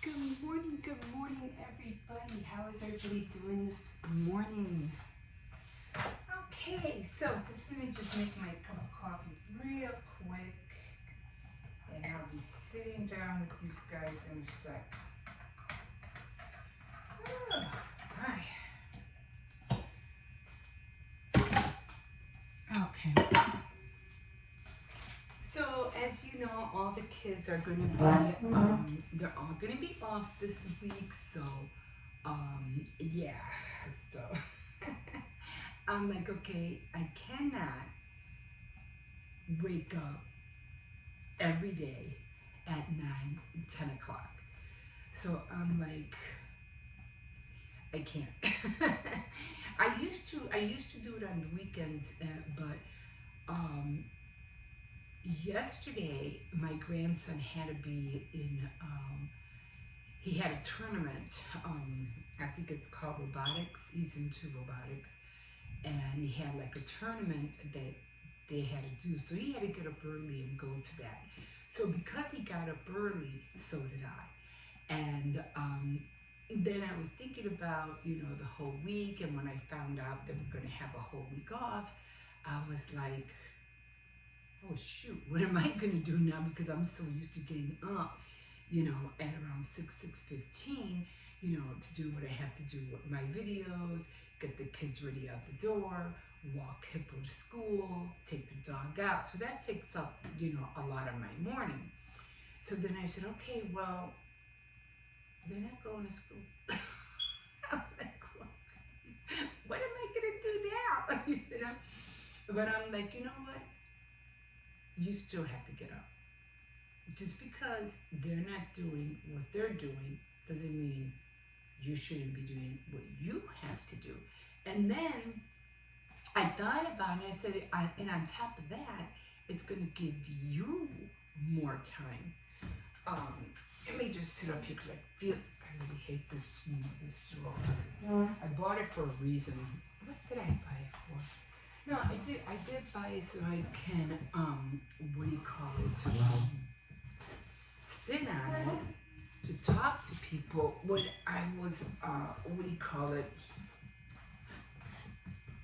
Good morning, everybody. How is everybody doing this morning? Okay, so let me just make my cup of coffee real quick, and I'll be sitting down with these guys in a sec. Oh, my. Okay. So as you know, all the kids are going to be, they're all going to be off this week. So, yeah. So I'm like, okay, I cannot wake up every day at 9, 10 o'clock. So I'm like, I can't. I used to do it on the weekends, but um, yesterday my grandson had to be in. He had a tournament. I think it's called robotics. He's into robotics, and he had like a tournament that they had to do. So he had to get up early and go to that. So because he got up early, so did I. And then I was thinking about, the whole week. And when I found out that we're going to have a whole week off, I was like, oh shoot, what am I going to do now? Because I'm so used to getting up, at around 6:15, to do what I have to do with my videos, get the kids ready out the door, walk Hippo to school, take the dog out. So that takes up, a lot of my morning. So then I said, okay, well, they're not going to school. I'm like, what am I going to do now? But I'm like, you know what? You still have to get up. Just because they're not doing what they're doing doesn't mean you shouldn't be doing what you have to do. And then I thought about it. I said, and on top of that, it's going to give you more time. Let me just sit up here because I really hate this straw. I bought it for a reason. What did I buy it for? No, I did buy it so I can, what do you call it? Sit on it to talk to people when I was, what do you call it?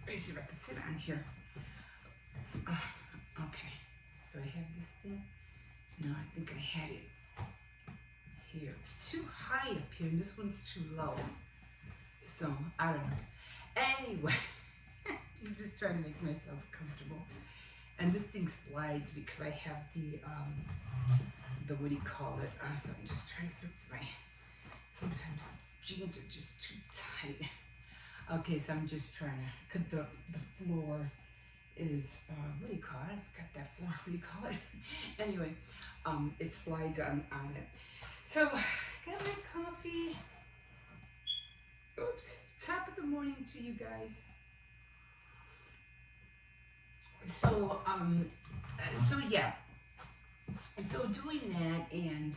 Let me see if I can sit on here. Okay. Do I have this thing? No, I think I had it here. It's too high up here, and this one's too low. So, I don't know. Anyway, I'm just trying to make myself comfortable. And this thing slides because I have the what do you call it? So I'm just trying to fix sometimes jeans are just too tight. Okay, so I'm just trying to, cause the floor is, what do you call it? I forgot that floor, what do you call it? Anyway, it slides on it. So, got my coffee. Oops, top of the morning to you guys. So, yeah. So doing that, and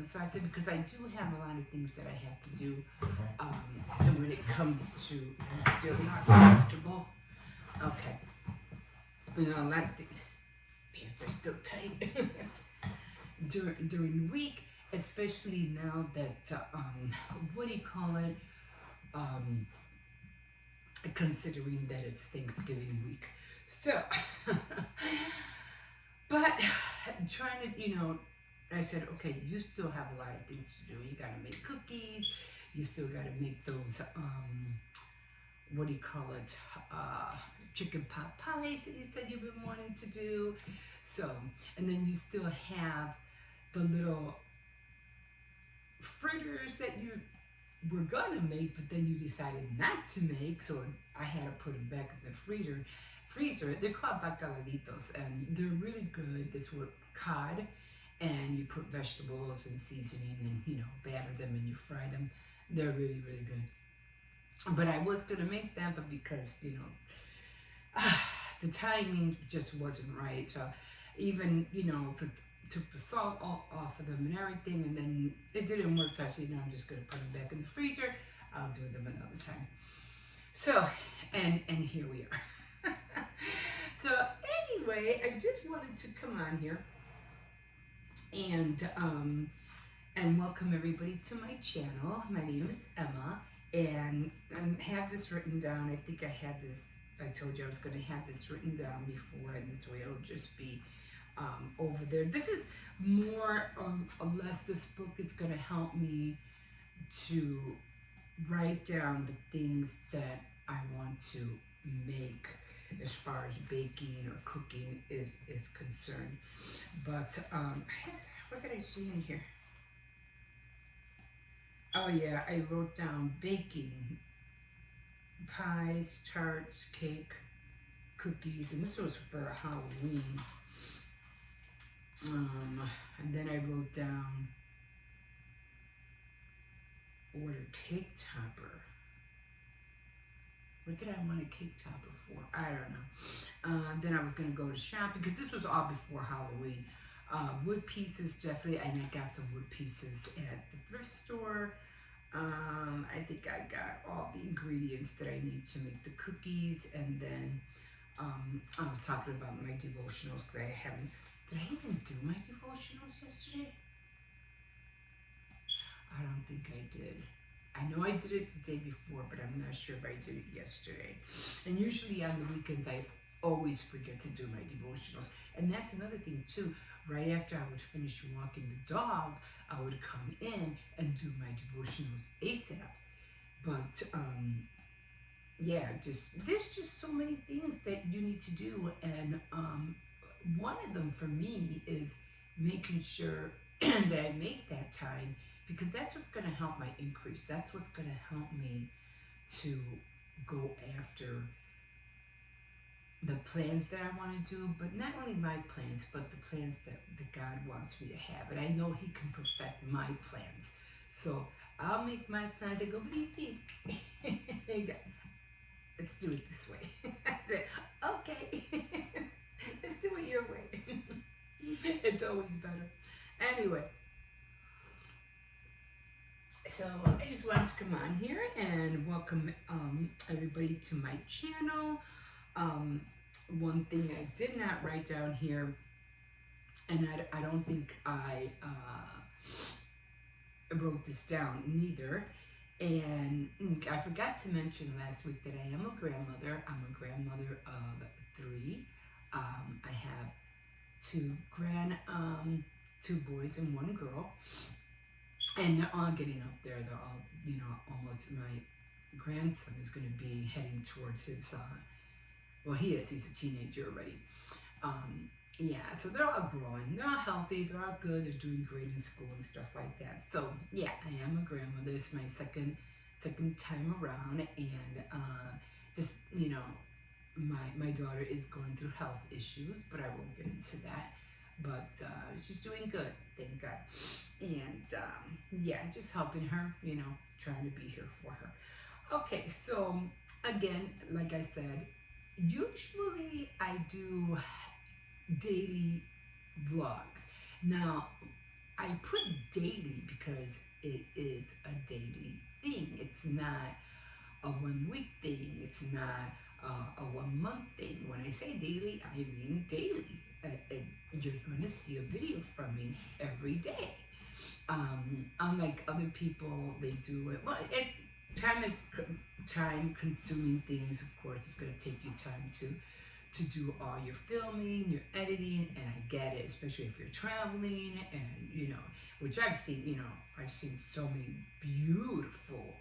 so I said, because I do have a lot of things that I have to do, and when it comes to, I'm still not comfortable. Okay. A lot of things, pants are still tight during the week, especially now that, what do you call it, considering that it's Thanksgiving week. So, but trying to, I said, okay, you still have a lot of things to do. You got to make cookies. You still got to make those, what do you call it, chicken pot pies that you said you've been wanting to do. So, and then you still have the little fritters that you were gonna make, but then you decided not to make. So I had to put them back in the freezer. They're called bacaladitos, and they're really good. This with cod, and you put vegetables and seasoning, and batter them and you fry them. They're really, really good. But I was gonna make them, but because the timing just wasn't right. So even took the salt off of them and everything, and then it didn't work. So I said, I'm just gonna put them back in the freezer. I'll do them another time. So, and here we are. So anyway, I just wanted to come on here and and welcome everybody to my channel. My name is Emma, and I have this written down. I think I had this, I told you I was going to have this written down before, and this way it'll just be over there. This is more or less, this book is going to help me to write down the things that I want to make as far as baking or cooking is concerned. But what did I see in here? Oh yeah, I wrote down baking, pies, tarts, cake, cookies, and this was for Halloween. And then I wrote down order cake topper. What did I want a cake topper for? I don't know. Then I was gonna go to shop because this was all before Halloween. Wood pieces, definitely, and I got some wood pieces at the thrift store. I think I got all the ingredients that I need to make the cookies, and then I was talking about my devotionals because I haven't. Did I even do my devotionals yesterday? I don't think I did. I know I did it the day before, but I'm not sure if I did it yesterday. And usually on the weekends, I always forget to do my devotionals. And that's another thing too. Right after I would finish walking the dog, I would come in and do my devotionals ASAP. But yeah, there's just so many things that you need to do, and one of them for me is making sure that I make that time, because that's what's going to help my increase. That's what's going to help me to go after the plans that I want to do, but not only my plans, but the plans that God wants me to have. And I know He can perfect my plans. So I'll make my plans. I go, what do you think? Let's do it this way. Okay. Let's do it your way. It's always better. Anyway, so I just wanted to come on here and welcome everybody to my channel. One thing I did not write down here, and I don't think I wrote this down neither, and I forgot to mention last week that I am a grandmother. I'm a grandmother of 3. I have two boys and 1 girl, and they're all getting up there. They're all, almost. My grandson is going to be heading towards his. Well, he's a teenager already. Yeah, so they're all growing. They're all healthy. They're all good. They're doing great in school and stuff like that. So yeah, I am a grandmother. It's my second time around, and just my daughter is going through health issues, but I won't get into that. But she's doing good, thank God. And yeah, just helping her, trying to be here for her. Okay, so again, like I said, usually I do daily vlogs. Now, I put daily because it is a daily thing. It's not a 1 week thing. It's not a 1 month thing. When I say daily, I mean daily. You're going to see a video from me every day. Unlike other people, they do it. Well, time consuming things. Of course, it's going to take you time to do all your filming, your editing, and I get it, especially if you're traveling, and which I've seen. I've seen so many beautiful,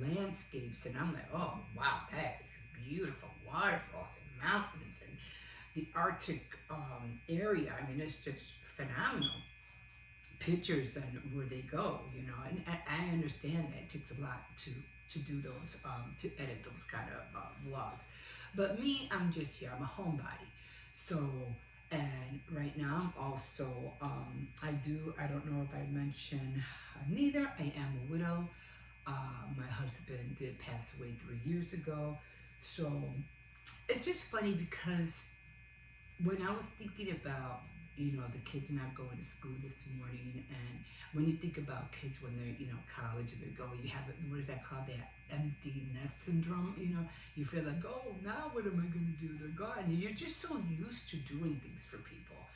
landscapes, and I'm like, oh wow, that is beautiful, waterfalls and mountains and the Arctic area. I mean, it's just phenomenal. Pictures and where they go, and I understand that it takes a lot to do those, to edit those kind of vlogs. But me, I'm just here. I'm a homebody. So, and right now I'm also, I don't know if I mentioned neither. I am a widow. My husband did pass away 3 years ago. So it's just funny because when I was thinking about, the kids not going to school this morning, and when you think about kids when they're, college and they're going, you have, what is that called, that empty nest syndrome, you feel like, oh, now what am I going to do? They're gone. And you're just so used to doing things for people,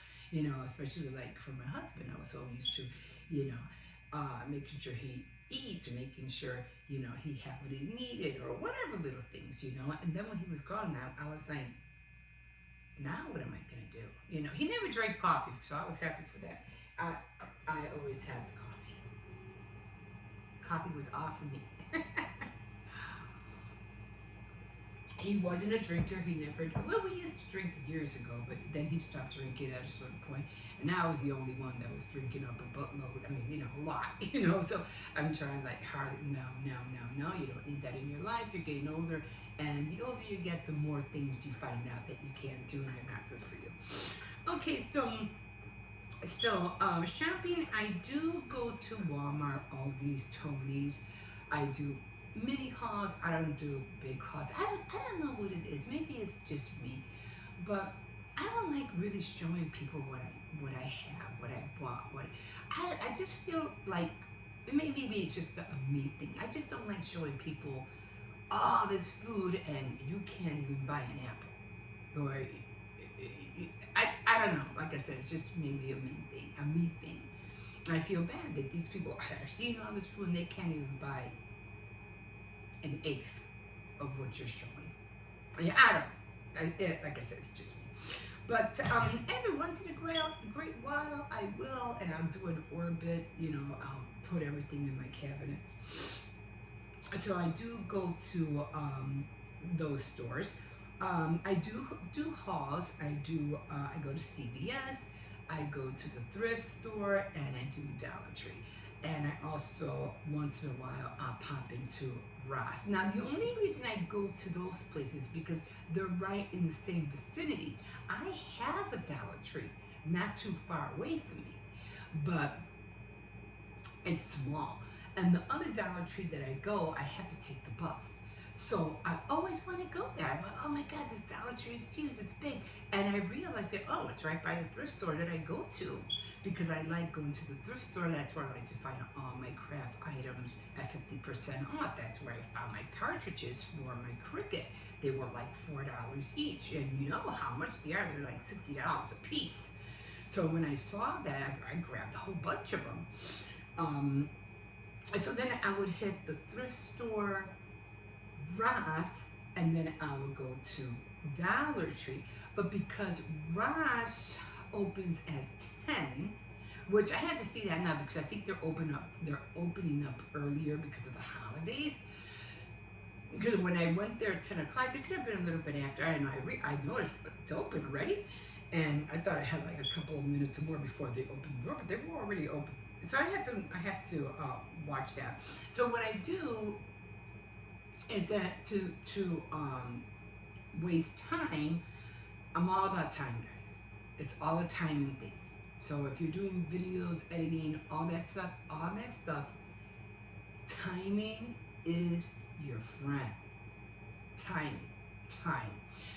especially like for my husband, I was so used to, you know, making sure he eats, making sure, he had what he needed or whatever little things, And then when he was gone, I was like, now what am I gonna do? He never drank coffee, so I was happy for that. I I always had the coffee. Coffee was off of me. He wasn't a drinker. He never. Well, we used to drink years ago, but then he stopped drinking at a certain point, and now I was the only one that was drinking up a buttload. I mean, a lot. So I'm trying like hard. No, no, no, no. You don't need that in your life. You're getting older, and the older you get, the more things you find out that you can't do, and they're not good for you. Okay, so shopping. I do go to Walmart, Aldi's, Tony's. I do mini hauls. I don't do big hauls. I don't know what it is. Maybe it's just me, but I don't like really showing people what I have, what I bought, I just feel like maybe it's just a me thing. I just don't like showing people all this food and you can't even buy an apple, or I don't know. Like I said, it's just maybe a me thing. I feel bad that these people are seeing all this food and they can't even buy an eighth of what you're showing. Yeah, I don't. Like I said, it's just me. But every once in a great while, I will, and I'm doing Orbit. I'll put everything in my cabinets. So I do go to those stores. I do hauls. I go to CVS. I go to the thrift store, and I do Dollar Tree. And I also, once in a while, I'll pop into Ross. Now, the only reason I go to those places because they're right in the same vicinity. I have a Dollar Tree not too far away from me, but it's small. And the other Dollar Tree that I go, I have to take the bus. So I always want to go there. I'm like, oh my God, this Dollar Tree is huge, it's big. And I realized that, oh, it's right by the thrift store that I go to because I like going to the thrift store. That's where I like to find all my craft items at 50% off. That's where I found my cartridges for my Cricut. They were like $4 each. And you know how much they are. They're like $60 a piece. So when I saw that, I grabbed a whole bunch of them. So then I would hit the thrift store, Ross, and then I would go to Dollar Tree. But because Ross opens at 10, which I have to see that now because I think they're opening up earlier because of the holidays. Because when I went there at 10 o'clock, it could have been a little bit after. I don't know. I noticed it's open already, and I thought I had like a couple of minutes more before they opened the door, but they were already open. So I have to watch that. So what I do is that to waste time, I'm all about time, guys. It's all a timing thing. So if you're doing videos, editing, all that stuff, timing is your friend. Time.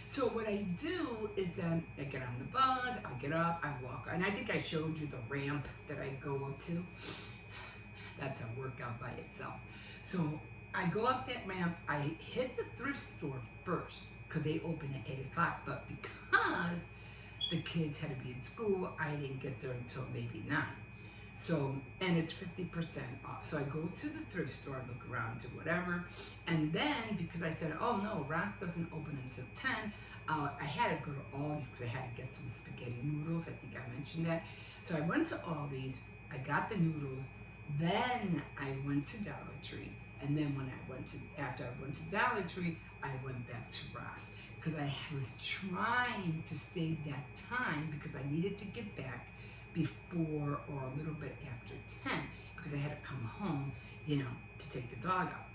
So what I do is then I get on the bus, I get up, I walk, and I think I showed you the ramp that I go up to. That's a workout by itself. So I go up that ramp, I hit the thrift store first, because they open at 8 o'clock, but because the kids had to be in school, I didn't get there until maybe 9. So, and it's 50% off. So I go to the thrift store, look around, do whatever. And then, because I said, oh no, Ross doesn't open until 10, I had to go to Aldi's because I had to get some spaghetti noodles. I think I mentioned that. So I went to Aldi's, I got the noodles, then I went to Dollar Tree. And then after I went to Dollar Tree, I went back to Ross. Because I was trying to save that time because I needed to get back before or a little bit after 10 because I had to come home, to take the dog out.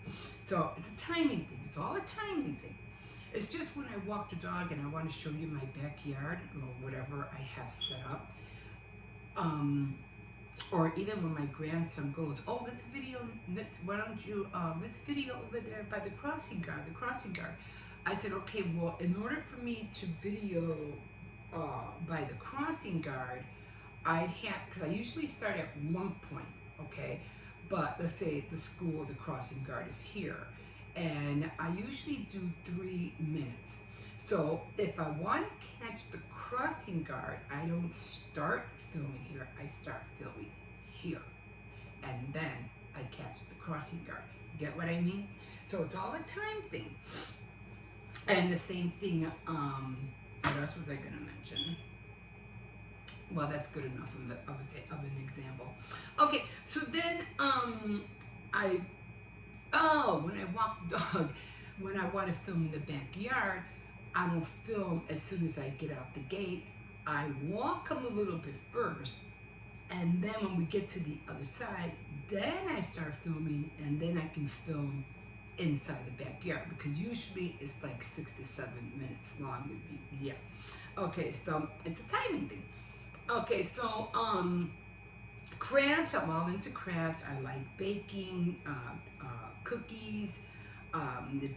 So it's a timing thing. It's all a timing thing. It's just when I walk the dog and I want to show you my backyard or whatever I have set up. Or even when my grandson goes, oh, let's video over there by the crossing guard. I said, okay, well, in order for me to video by the crossing guard, I'd have, because I usually start at one point, okay? But let's say the crossing guard is here. And I usually do 3 minutes. So if I want to catch the crossing guard, I don't start filming here, I start filming here. and then I catch the crossing guard. Get what I mean? So it's all a time thing. And the same thing, what else was I going to mention? Well, that's good enough of an example. Okay, so then when I walk the dog, when I want to film in the backyard, I will film as soon as I get out the gate. I walk them a little bit first, and then when we get to the other side, then I start filming, and then I can film inside the backyard, because usually it's like 6 to 7 minutes long. Yeah. Okay, so it's a timing thing. Okay, so crafts, I'm all into crafts. I like baking, cookies,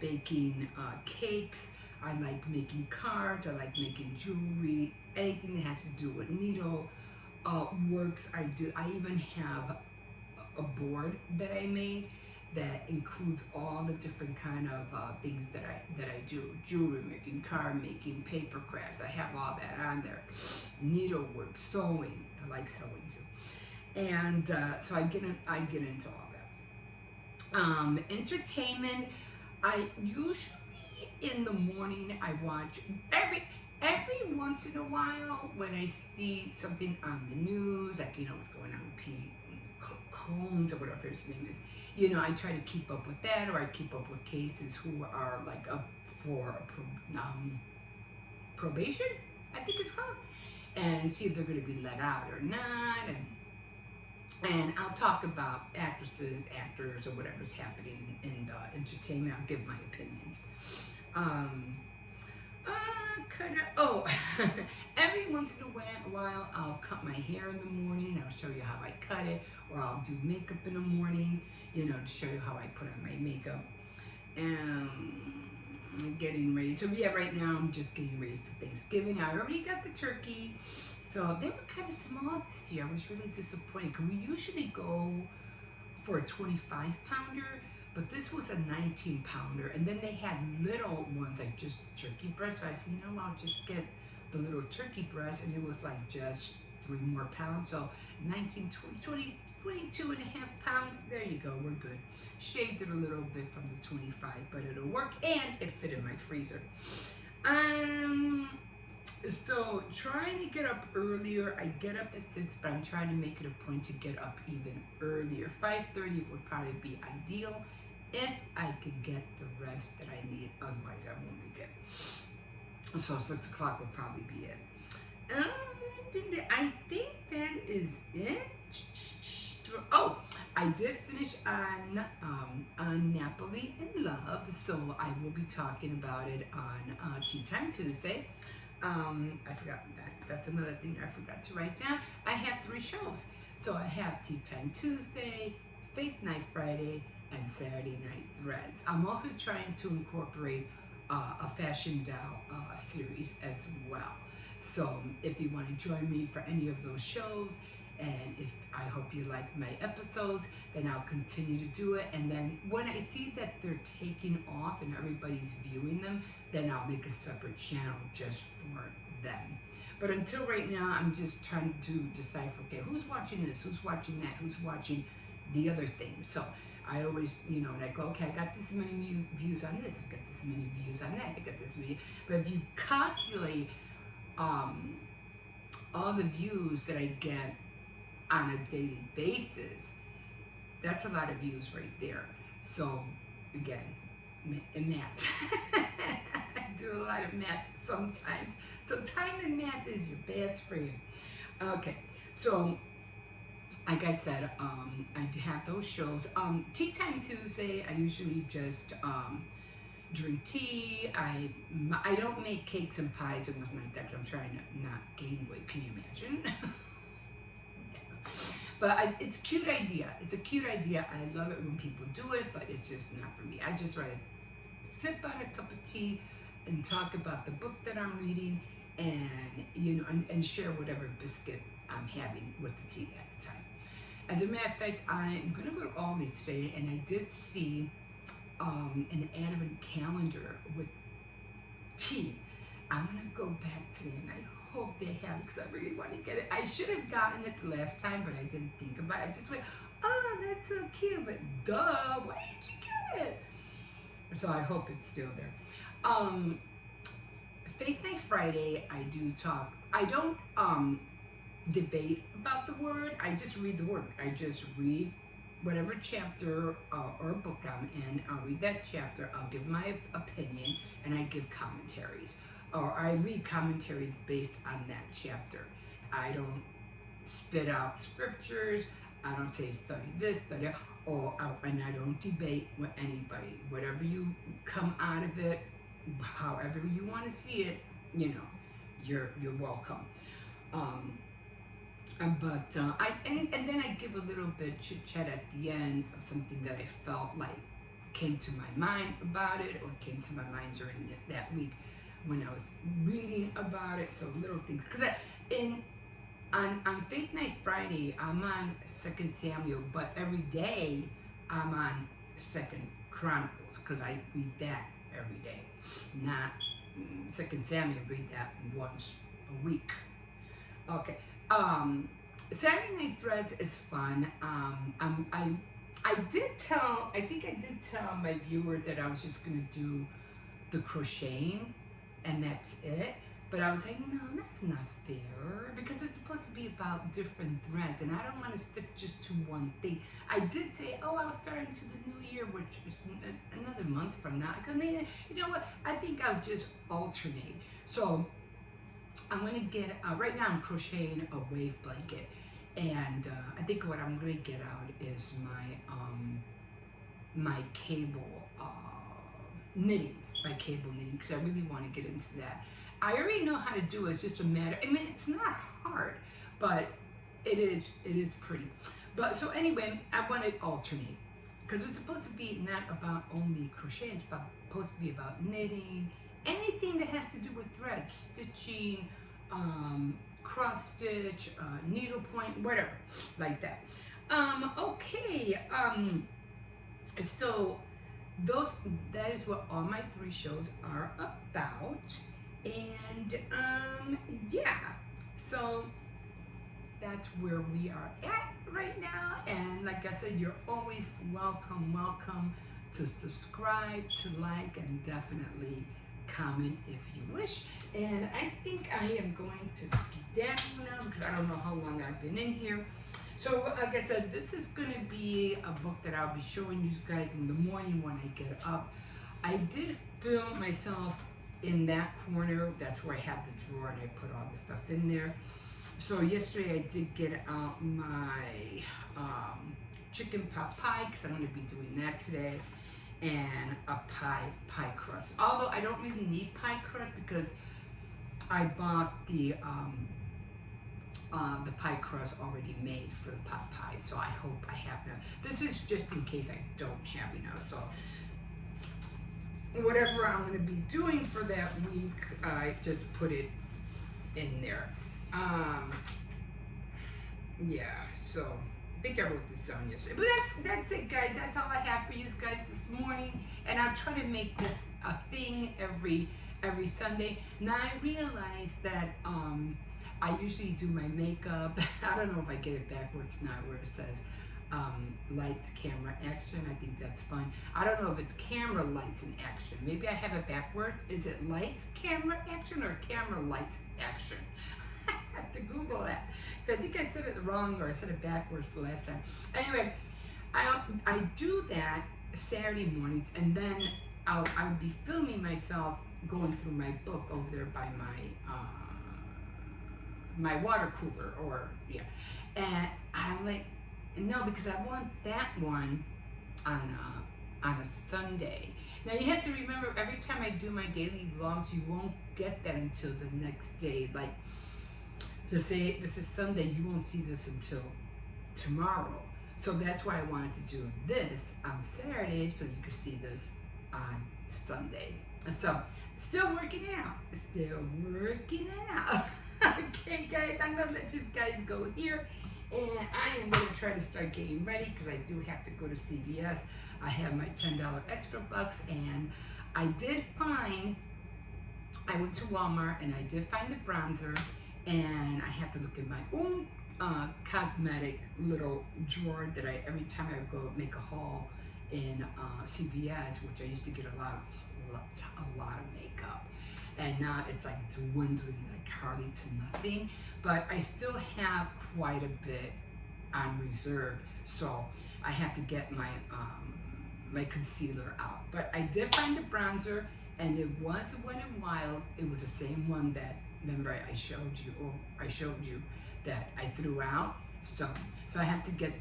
baking cakes. I like making cards. I like making jewelry. Anything that has to do with needle works. I do. I even have a board that I made that includes all the different kind of things that I do. Jewelry making, card making, paper crafts. I have all that on there. Needlework, sewing. I like sewing too. And so I get into all that. Entertainment. I usually in the morning I watch every once in a while when I see something on the news, like what's going on with Pete Combs or whatever his name is. I try to keep up with that, or I keep up with cases who are like up for probation, I think it's called, and see if they're going to be let out or not. And I'll talk about actresses, actors, or whatever's happening in entertainment. I'll give my opinions. Every once in a while, I'll cut my hair in the morning. I'll show you how I cut it, or I'll do makeup in the morning, to show you how I put on my makeup. And getting ready. So yeah, right now I'm just getting ready for Thanksgiving. I already got the turkey. So they were kind of small this year. I was really disappointed, because we usually go for a 25-pounder, but this was a 19-pounder. And then they had little ones, like just turkey breast. So I said, I'll just get the little turkey breast, and it was like just 3 more pounds. So 19, 20, 22 and a half pounds. There you go, we're good. Shaved it a little bit from the 25, but it'll work, and it fit in my freezer. So trying to get up earlier. I get up at 6, but I'm trying to make it a point to get up even earlier. 5:30 would probably be ideal if I could get the rest that I need. Otherwise, I won't make it. So 6 o'clock would probably be it. I think that is it. Oh, I did finish on Napoli in Love, so I will be talking about it on Tea Time Tuesday. I forgot that. That's another thing I forgot to write down. I have 3 shows. So I have Tea Time Tuesday, Faith Night Friday, and Saturday Night Threads. I'm also trying to incorporate a fashion doll series as well. So if you want to join me for any of those shows, and if I hope you like my episodes, then I'll continue to do it. And then when I see that they're taking off and everybody's viewing them, then I'll make a separate channel just for them. But until right now, I'm just trying to decipher, okay, who's watching this, who's watching that, who's watching the other thing. So I always, like, okay, I got this many views on this, I got this many views on that, I got this many. But if you calculate all the views that I get on a daily basis, that's a lot of views right there. So again, math. I do a lot of math sometimes. So time and math is your best friend. Okay, so like I said, I have those shows. Tea Time Tuesday, I usually just drink tea. I don't make cakes and pies or nothing like that, because I'm trying to not gain weight. Can you imagine? But it's a cute idea. It's a cute idea. I love it when people do it, but it's just not for me. I just rather sip on a cup of tea and talk about the book that I'm reading, and and share whatever biscuit I'm having with the tea at the time. As a matter of fact, I'm gonna go to Aldi's today, and I did see an advent calendar with tea. I'm gonna go back today, and I hope they have it, because I really want to get it. I should have gotten it the last time, but I didn't think about it. I just went, oh, that's so cute, but duh, why did you get it? So I hope it's still there. Um, Faith Night Friday, I do talk. I don't debate about the word. I just read the word. I just read whatever chapter or book I'm in. I'll read that chapter. I'll give my opinion, and I give commentaries, or I read commentaries based on that chapter. I don't spit out scriptures. I don't say study this, study that, and I don't debate with anybody. Whatever you come out of it, however you want to see it, you're welcome. Um, and then I give a little bit chit chat at the end of something that I felt like came to my mind about it, or came to my mind during that week when I was reading about it. So little things, because on Faith Night Friday I'm on Second Samuel, but every day I'm on Second Chronicles, because I read that every day, not Second Samuel. Read that once a week. Okay. Saturday Night Threads is fun. I think I did tell my viewers that I was just gonna do the crocheting, and that's it. But I was like, no, that's not fair, because it's supposed to be about different threads, and I don't want to stick just to one thing. I did say, oh, I'll start into the new year, which is another month from now. Because you know what? I think I'll just alternate. So I'm gonna get right now. I'm crocheting a wave blanket, and I think what I'm gonna get out is my cable knitting, because I really want to get into that. I already know how to do it. It's just a matter. I mean, it's not hard, but it is pretty. But so anyway, I want to alternate, because it's supposed to be not about only crochet. It's supposed to be about knitting, anything that has to do with thread, stitching, cross stitch, needlepoint, whatever, like that. Okay. So that is what all my 3 shows are about. And yeah, so that's where we are at right now. And like I said, you're always welcome to subscribe, to like, and definitely comment if you wish. And I think I am going to skedaddle now, because I don't know how long I've been in here. So like I said, this is going to be a book that I'll be showing you guys in the morning when I get up. I did film myself in that corner. That's where I have the drawer, and I put all the stuff in there. So yesterday I did get out my chicken pot pie, because I'm going to be doing that today, and a pie crust. Although I don't really need pie crust, because I bought the pie crust already made for the pot pie, so I hope I have enough. This is just in case I don't have enough. So whatever I'm going to be doing for that week, I just put it in there. Yeah, so I think I wrote this down yesterday. But that's it, guys. That's all I have for you guys this morning. And I'll try to make this a thing every Sunday. Now I realize that I usually do my makeup. I don't know if I get it backwards now, where it says lights, camera, action. I think that's fun. I don't know if it's camera, lights, and action. Maybe I have it backwards. Is it lights, camera, action, or camera, lights, action? I have to Google that. So I think I said it wrong, or I said it backwards the last time. Anyway, I do that Saturday mornings, and then I'll be filming myself going through my book over there by my water cooler, or yeah. And I'm like, no, because I want that one on a Sunday. Now you have to remember, every time I do my daily vlogs, you won't get them until the next day. Like, to say this is Sunday, you won't see this until tomorrow. So that's why I wanted to do this on Saturday, so you could see this on Sunday. So still working it out. Still working it out. Okay, guys, I'm gonna let you guys go here. And I am going to try to start getting ready, because I do have to go to CVS. I have my $10 extra bucks, and I went to Walmart, and I did find the bronzer, and I have to look at my own cosmetic little drawer that every time I go make a haul in CVS, which I used to get a lot of makeup, and now it's like dwindling, like hardly to nothing. But I still have quite a bit on reserve, so I have to get my concealer out. But I did find a bronzer, and it was Wet n Wild. It was the same one that, remember, I showed you that I threw out. So I have to get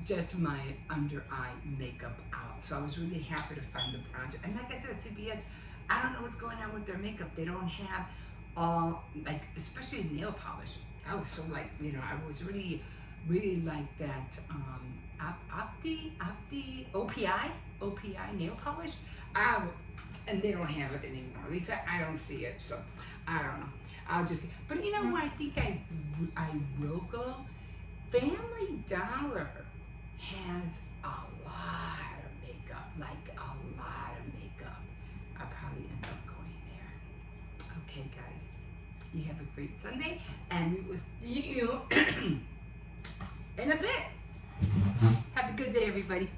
just my under eye makeup out. So I was really happy to find the bronzer. And like I said, CVS, I don't know what's going on with their makeup. They don't have all, like, especially nail polish. I was so like, I was really like that OPI nail polish. And they don't have it anymore. At least I don't see it. So I don't know. But you know what? I think I will go. Family Dollar has a lot of makeup, like a lot of makeup. I'll probably end up going there. Okay, guys. You have a great Sunday, and we will see you in a bit. Have a good day, everybody.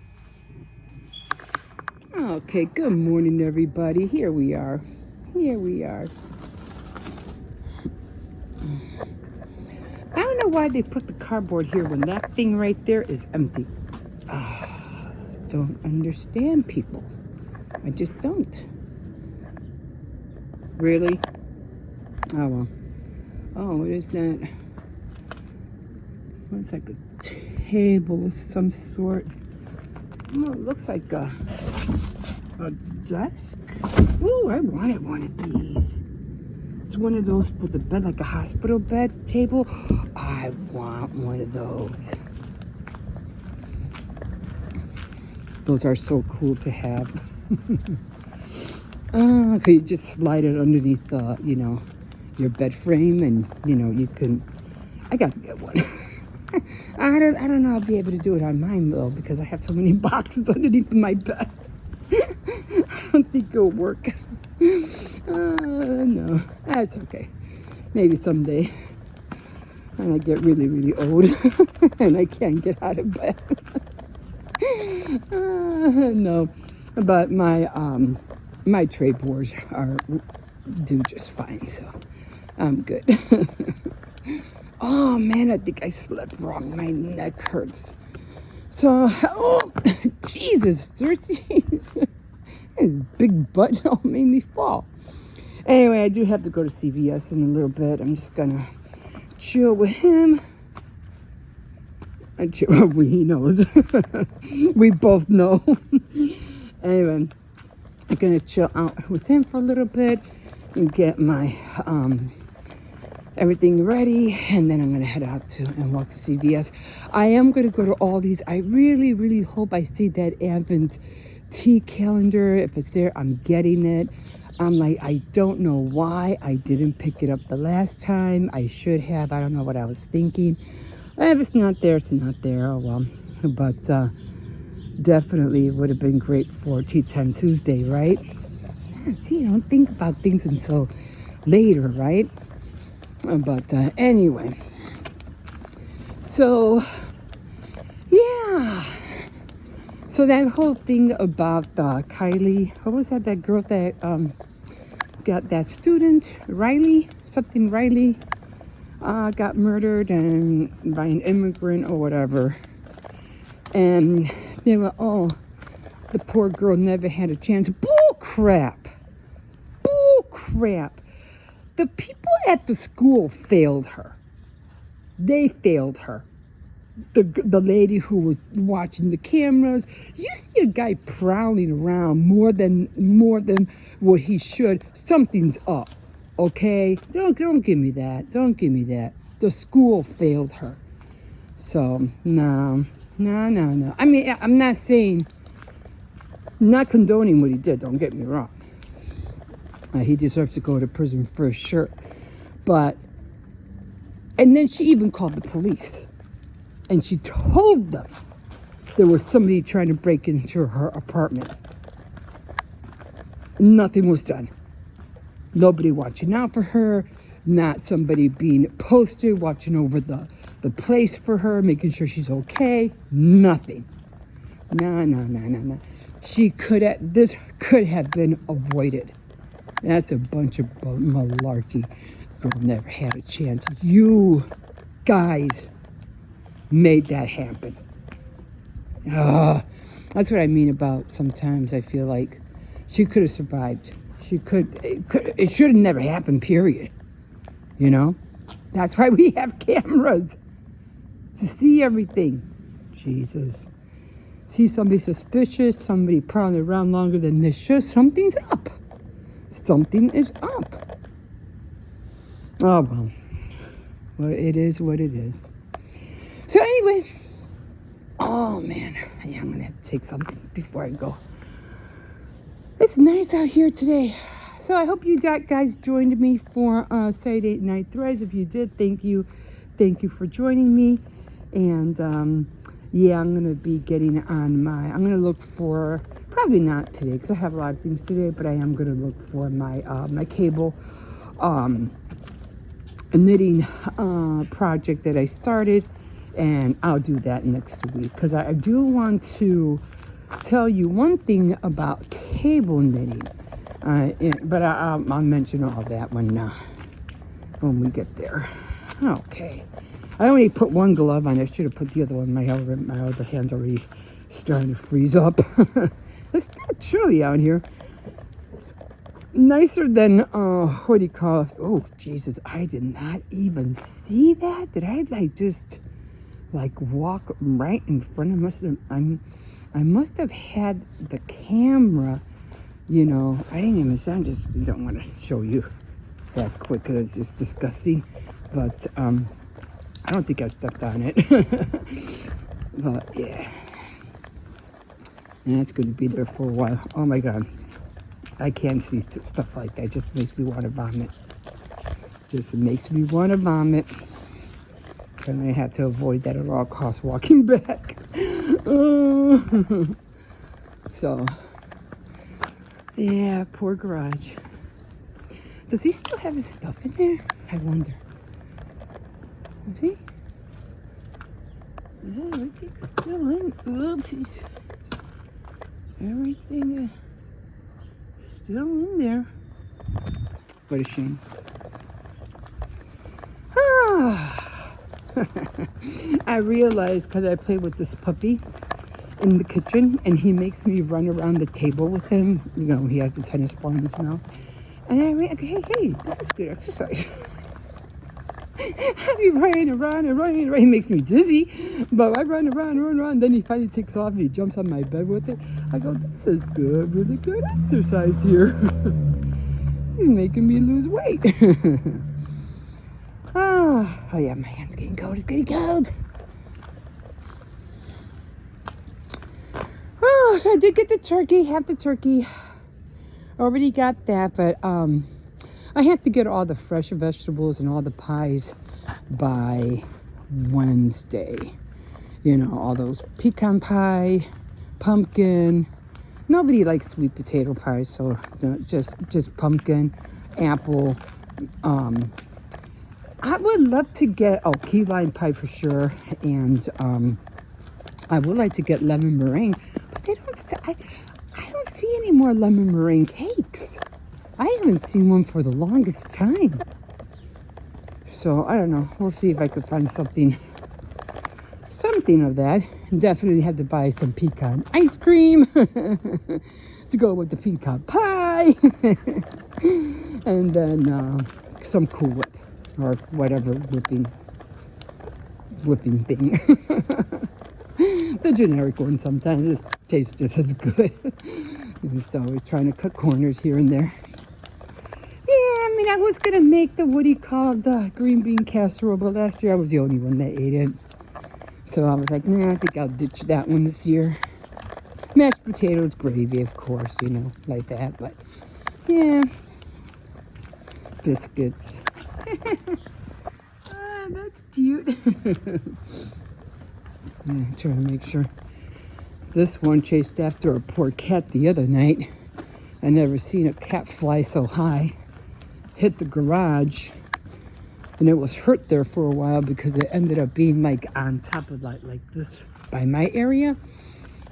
Okay, good morning, everybody. Here we are. I don't know why they put the cardboard here when that thing right there is empty. Don't understand people. I just don't. Really? Oh, well. Oh, what is that? Looks like a table of some sort. Oh, it looks like a desk. Ooh, I wanted one of these. It's one of those with a bed, like a hospital bed table. I want one of those. Those are so cool to have. You just slide it underneath the, your bed frame, and you can. I gotta get one. I don't know. I'll be able to do it on mine though, because I have so many boxes underneath my bed. I don't think it'll work. No, that's okay. Maybe someday, when I get really, really old and I can't get out of bed. No, but my tray boards do just fine, so I'm good. Oh man, I think I slept wrong. My neck hurts. So, Jesus, his big butt made me fall. Anyway, I do have to go to CVS in a little bit. I'm just gonna chill with him. He knows. We both know. Anyway, I'm gonna chill out with him for a little bit and get my everything ready, and then I'm gonna head out and walk to CVS. I am gonna go to Aldi's. I really, really hope I see that Advent tea calendar. If it's there, I'm getting it. I don't know why I didn't pick it up the last time. I should have. I don't know what I was thinking. If it's not there, it's not there. Oh well. But definitely would have been great for Tea Time Tuesday, right? See, you don't think about things until later, right? But anyway. So, yeah. So that whole thing about Kylie, what was that girl that got that student, Riley, got murdered by an immigrant or whatever. And they were, the poor girl never had a chance. Bull crap. The people at the school failed her. They failed her. The lady who was watching the cameras. You see a guy prowling around more than what he should. Something's up. Okay? Don't give me that. The school failed her. So no. I mean, I'm not condoning what he did. Don't get me wrong. He deserves to go to prison for sure. And then she even called the police. And she told them there was somebody trying to break into her apartment. Nothing was done. Nobody watching out for her. Not somebody being posted, watching over the the place for her, making sure she's okay. Nothing. No. This could have been avoided. That's a bunch of malarkey. The girl never had a chance. You guys made that happen. That's what I mean about sometimes I feel like she could have survived. It should have never happened, period. You know? That's why we have cameras. To see everything. Jesus. See somebody suspicious, somebody prowling around longer than they should. Something's up. Something is up. Oh, well. Well, it is what it is. So anyway. Oh, man. Yeah, I'm going to have to take something before I go. It's nice out here today. So I hope you guys joined me for Saturday Night Threads. If you did, thank you. Thank you for joining me. And yeah, I'm going to be getting on I'm going to look for, probably not today because I have a lot of things today, but I am going to look for my my cable knitting project that I started. And I'll do that next week because I do want to tell you one thing about cable knitting. But I'll mention all that when we get there. Okay. I only put one glove on. I should have put the other one. My other hand's already starting to freeze up. It's still chilly out here. Nicer than, what do you call it? Oh, Jesus. I did not even see that. Did I just walk right in front of I must have had the camera, you know. I didn't even say, I just don't want to show you that quick because it's just disgusting. But I don't think I stepped on it. But yeah, and it's going to be there for a while. Oh my God, I can't see stuff like that. It just makes me want to vomit. Just makes me want to vomit. And I have to avoid that at all costs walking back. So, yeah, poor garage. Does he still have his stuff in there? I wonder. Is he? Yeah, everything's still in. Oopsies. Everything still in there. What a shame. I realized because I play with this puppy in the kitchen and he makes me run around the table with him. You know, he has the tennis ball in his mouth. And I realized, hey, this is good exercise. I be running around and running around. He makes me dizzy, but I run around. Then he finally takes off and he jumps on my bed with it. I go, this is good, really good exercise here. He's making me lose weight. Oh yeah, my hand's getting cold. It's getting cold. Oh, so I did get the turkey. Have the turkey. Already got that, but I have to get all the fresh vegetables and all the pies by Wednesday. You know, all those pecan pie, pumpkin. Nobody likes sweet potato pies, so just pumpkin, apple. I would love to get key lime pie for sure, and I would like to get lemon meringue, but they don't. I don't see any more lemon meringue cakes. I haven't seen one for the longest time. So I don't know. We'll see if I could find something of that. Definitely have to buy some pecan ice cream to go with the pecan pie, and then some Cool Whip or whatever whipping thing. The generic one sometimes tastes just as good. It's always trying to cut corners here and there. Yeah, I mean, I was gonna make the green bean casserole, but last year I was the only one that ate it. So I was like, nah, I think I'll ditch that one this year. Mashed potatoes, gravy, of course, you know, like that. But yeah, biscuits. That's cute. Yeah, trying to make sure. This one chased after a poor cat the other night. I never seen a cat fly so high. Hit the garage. and it was hurt there for a while because it ended up being like on top of like this by my area,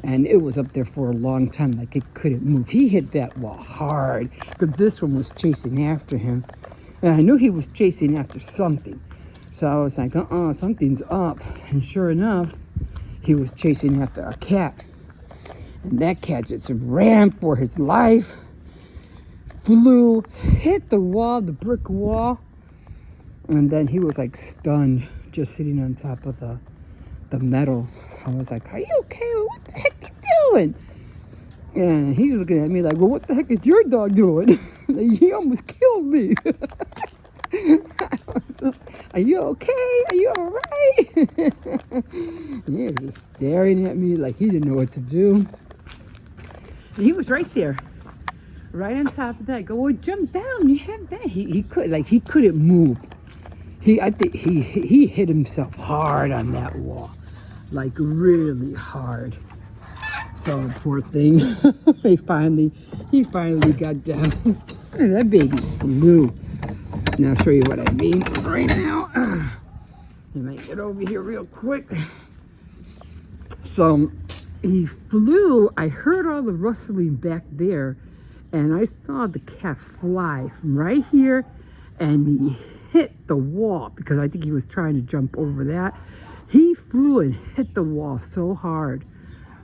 and it was up there for a long time, like it couldn't move. He hit that wall hard, but this one was chasing after him, and I knew he was chasing after something, so I was like, something's up. And sure enough, he was chasing after a cat, and that cat just ran for his life, flew, hit the wall, the brick wall, and then he was like stunned, just sitting on top of the metal. I was like, are you okay? What the heck you doing? And he's looking at me like, well, what the heck is your dog doing? He almost killed me. Are you okay? Are you all right? He was just staring at me like he didn't know what to do. And he was right there, right on top of that. I go, well, jump down. You have that. He couldn't move. I think he hit himself hard on that wall, like really hard. So poor thing, he finally got down. And that baby flew. Now I'll show you what I mean right now. Let me get over here real quick. So he flew. I heard all the rustling back there, and I saw the cat fly from right here, and he hit the wall because I think he was trying to jump over that. He flew and hit the wall so hard,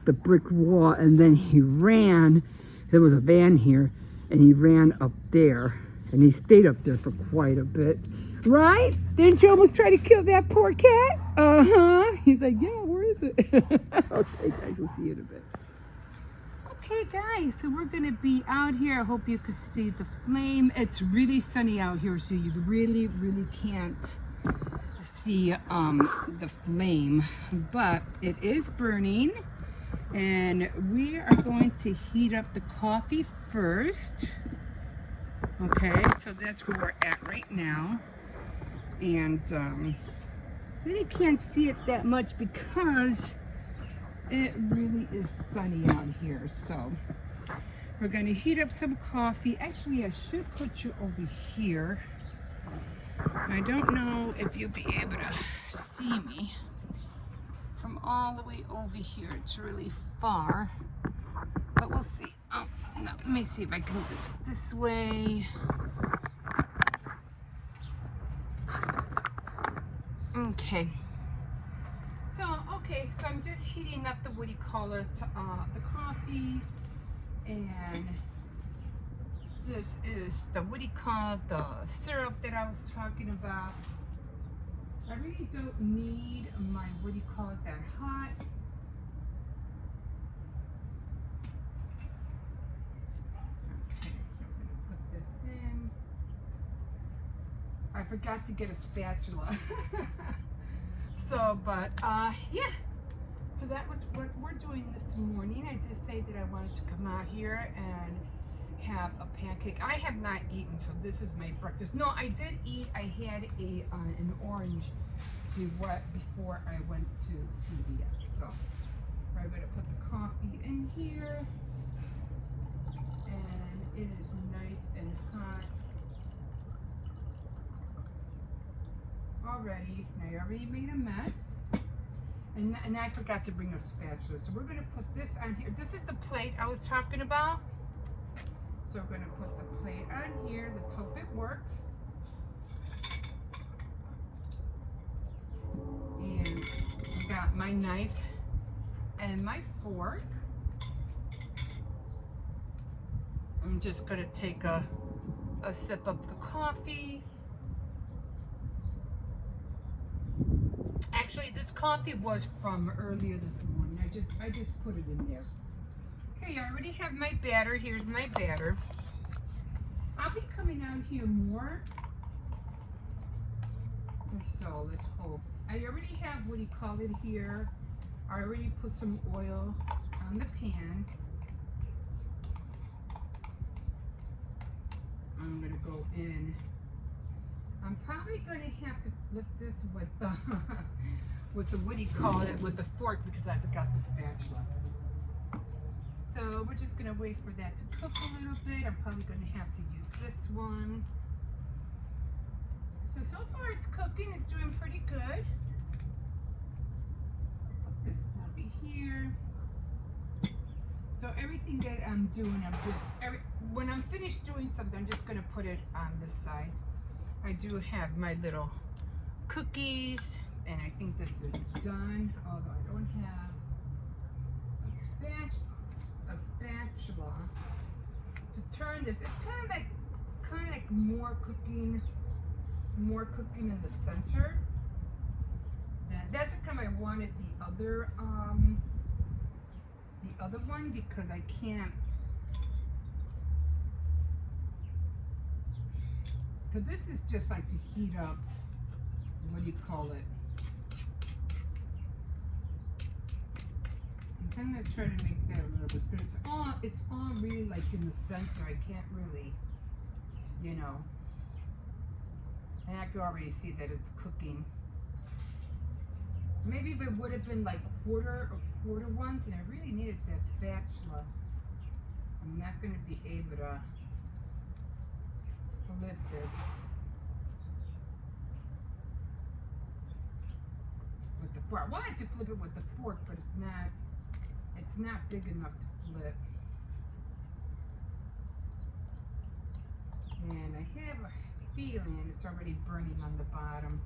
the brick wall, and then he ran. There was a van here, and he ran up there, and he stayed up there for quite a bit. Right? Didn't you almost try to kill that poor cat? Uh-huh. He's like, yeah, where is it? Okay, guys, we'll see you in a bit. Okay, guys, so we're gonna be out here. I hope you can see the flame. It's really sunny out here, so you really can't see the flame, but it is burning, and we are going to heat up the coffee first. Okay, so that's where we're at right now, and really can't see it that much because it really is sunny out here. So we're going to heat up some coffee. Actually, I should put you over here. I don't know if you'll be able to see me from all the way over here. It's really far, but we'll see. Oh, no, let me see if I can do it this way. Okay. So I'm just heating up the, the coffee, and this is the, the syrup that I was talking about. I really don't need my, that hot. Okay, put this in. I forgot to get a spatula. So, but yeah. So that was what we're doing this morning. I did say that I wanted to come out here and have a pancake. I have not eaten, so this is my breakfast. No, I did eat. I had an orange before I went to CVS. So I'm going to put the coffee in here, and it is nice and hot already. I already made a mess. And I forgot to bring a spatula. So we're going to put this on here. This is the plate I was talking about. So we're going to put the plate on here. Let's hope it works. And I got my knife and my fork. I'm just going to take a sip of the coffee. Actually, this coffee was from earlier this morning. I just put it in there. Okay, I already have my batter. Here's my batter. I'll be coming out here more. So let's hope. I already have here. I already put some oil on the pan. I'm gonna go in. I'm probably going to have to flip this with the with the fork, because I forgot the spatula. So we're just going to wait for that to cook a little bit. I'm probably going to have to use this one. So So far it's cooking. It's doing pretty good. Put this over here. So everything that I'm doing, when I'm finished doing something, I'm just gonna put it on this side. I do have my little cookies, and I think this is done, although I don't have a spatula to turn this. It's kind of like more cooking in the center. That's what kind of I wanted the other one, because I can't. So this is just like to heat up. What do you call it? I'm kind of trying to make that a little bit, but it's all really like in the center. I can't really, you know. And I can already see that it's cooking. Maybe if it would have been like quarter ones, and I really needed that spatula, I'm not going to be able to flip this with the fork. I wanted to flip it with the fork, but it's not big enough to flip. And I have a feeling it's already burning on the bottom.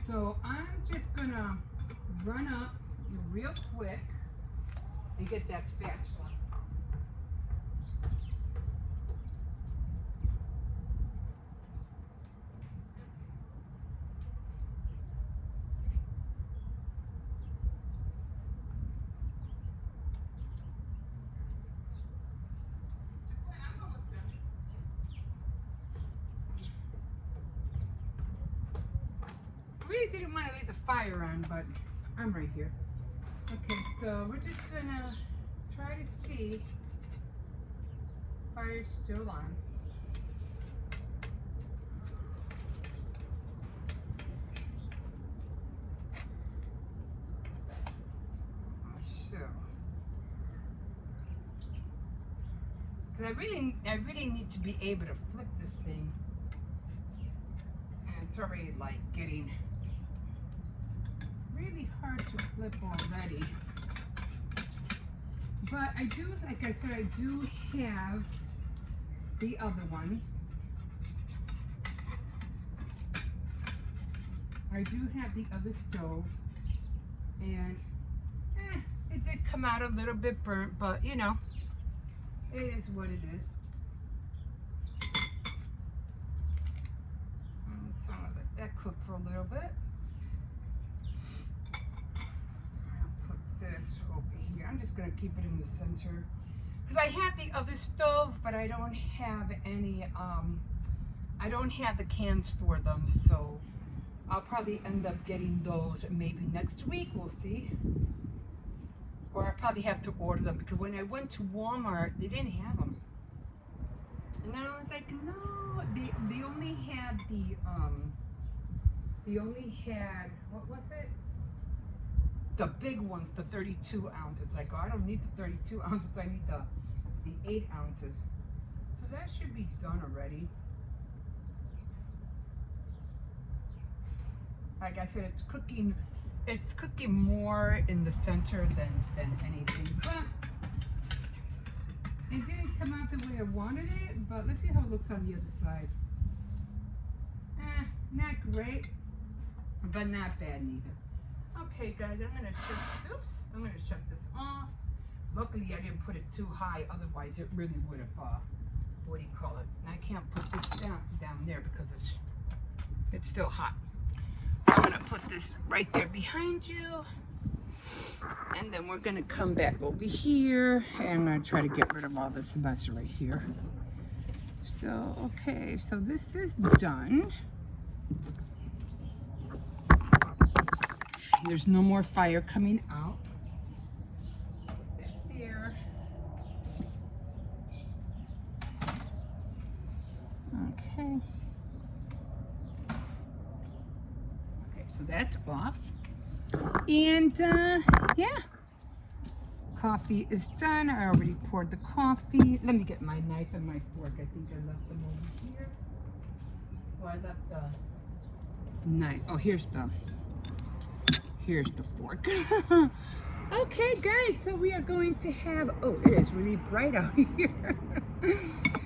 So I'm just gonna run up real quick and get that spatula. I'm almost done. I really didn't want to leave the fire on, but I'm right here. Okay, so we're just gonna try to see if fire's still on. So, because I really need to be able to flip this thing, and it's already like getting really hard to flip already. But I do, like I said, I do have the other one. I do have the other stove, and it did come out a little bit burnt, but you know, it is what it is. So I'm gonna let that cook for a little bit. I'll put this over here. I'm just gonna keep it in the center, because I have the other stove, but I don't have any, I don't have the cans for them, so I'll probably end up getting those maybe next week, we'll see. Or I'll probably have to order them, because when I went to Walmart, they didn't have them. And then I was like, no, they only had what was it? The big ones, the 32 ounces. Like, oh, I don't need the 32 ounces, I need the 8 ounces. So that should be done already. Like I said, it's cooking more in the center than anything. But it didn't come out the way I wanted it, but let's see how it looks on the other side. Not great, but not bad neither. Okay guys, I'm gonna shut this off. Luckily I didn't put it too high, otherwise it really would have, what do you call it? And I can't put this down there because it's still hot. So I'm gonna put this right there behind you. And then we're gonna come back over here, and I'm gonna try to get rid of all this mess right here. So, okay, so this is done. There's no more fire coming out. That there. Okay. Okay, so that's off. And yeah, coffee is done. I already poured the coffee. Let me get my knife and my fork. I think I left them over here. Well, I left Nice. Oh, here's the fork. Okay, guys, so we are going to have, oh, it is really bright out here.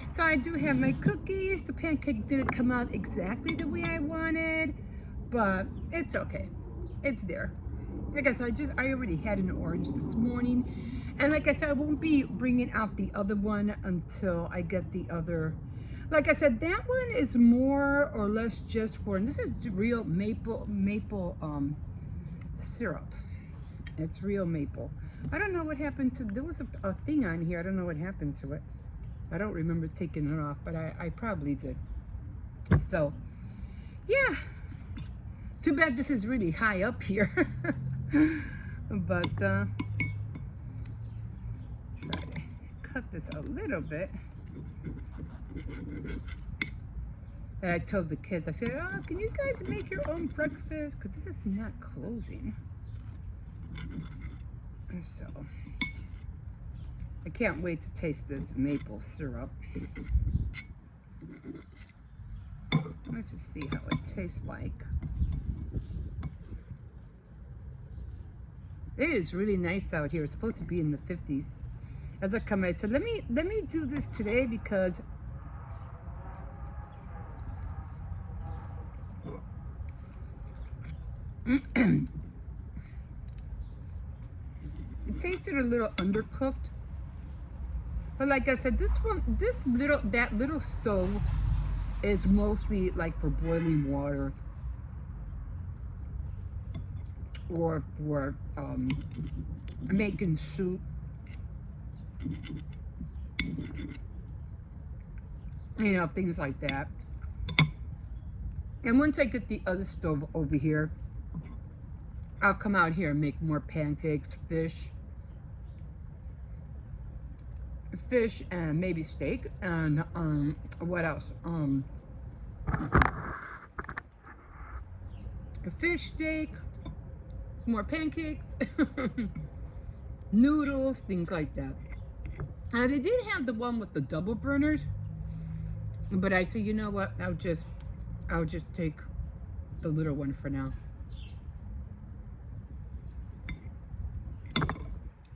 So I do have my cookies. The pancake didn't come out exactly the way I wanted, but it's okay. It's there. Like I said, I already had an orange this morning. And like I said, I won't be bringing out the other one until I get the other. Like I said, that one is more or less just for, and this is real maple syrup. It's real maple. I don't know what happened to, there was a thing on here. I don't know what happened to it. I don't remember taking it off, but I probably did. So, yeah. Too bad this is really high up here. But, try to cut this a little bit. And I told the kids, I said, oh, can you guys make your own breakfast? Because this is not closing. So, I can't wait to taste this maple syrup. Let's just see how it tastes like. It is really nice out here. It's supposed to be in the 50s. As I come out, so let me do this today because it tasted a little undercooked. But like I said, that little stove is mostly like for boiling water or for making soup. You know, things like that. And once I get the other stove over here, I'll come out here and make more pancakes, fish and maybe steak, and what else? A fish, steak, more pancakes, noodles, things like that. They did have the one with the double burners, but I said, you know what? I'll just take the little one for now.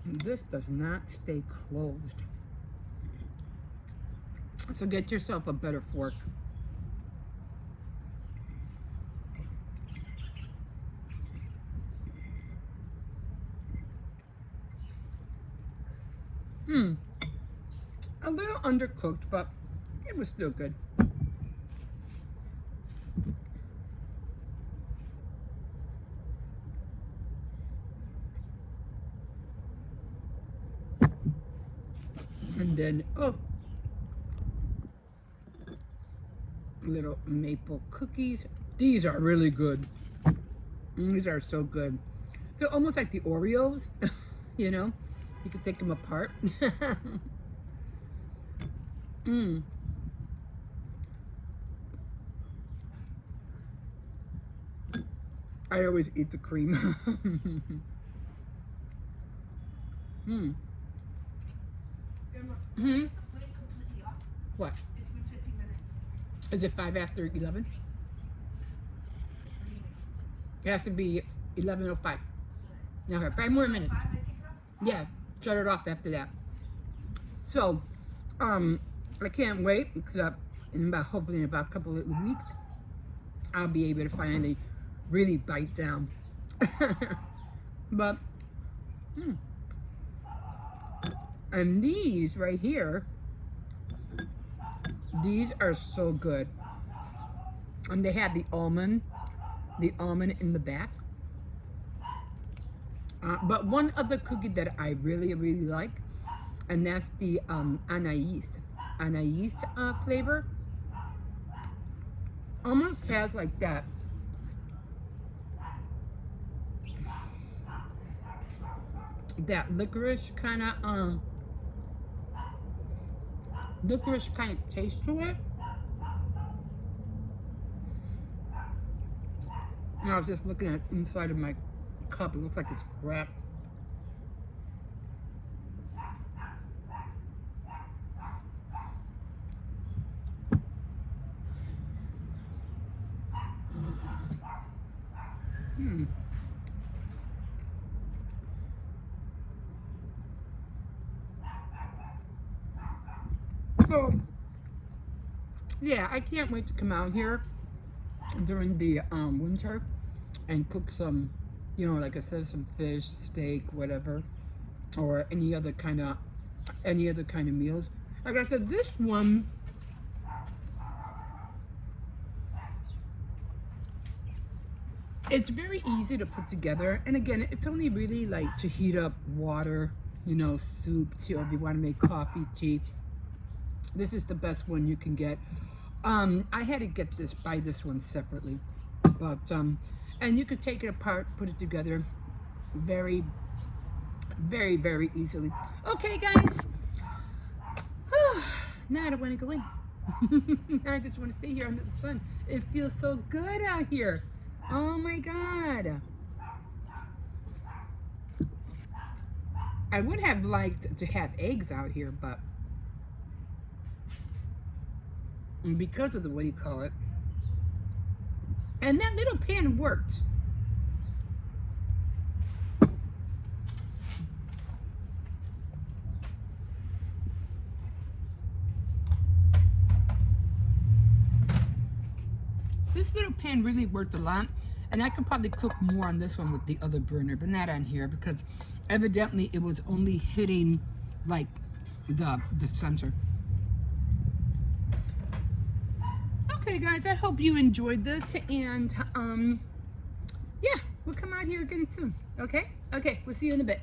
This does not stay closed. So get yourself a better fork. A little undercooked, but it was still good. And then, oh, little maple cookies. These are really good. These are so good. So almost like the Oreos, you know? You can take them apart. I always eat the cream. What? It's been 15 minutes. Is it 5 after 11? It has to be 11:05. Now, 5 more minutes. Yeah, shut it off after that. So, I can't wait because hopefully in about a couple of weeks, I'll be able to finally really bite down. But, and these right here, these are so good. And they have the almond in the back. But one other cookie that I really, really like, and that's the anais flavor. Almost has like that licorice kind of taste to it. And I was just looking at inside of my cup. It looks like it's cracked. Hmm. So, yeah, I can't wait to come out here during the winter and cook some, you know, like I said, some fish, steak, whatever, or any other kind of meals. Like I said, this one, it's very easy to put together. And again, it's only really like to heat up water, you know, soup, tea, or if you want to make coffee, tea. This is the best one you can get. I had to buy this one separately, but and you could take it apart, put it together, very, very, very easily. Okay, guys. Now I don't want to go in. I just want to stay here under the sun. It feels so good out here. Oh my God. I would have liked to have eggs out here, but because of the, what do you call it? And that little pan worked. This little pan really worked a lot, and I could probably cook more on this one with the other burner, but not on here because evidently it was only hitting like the center. Okay, guys, I hope you enjoyed this, and yeah, we'll come out here again soon. Okay, we'll see you in a bit.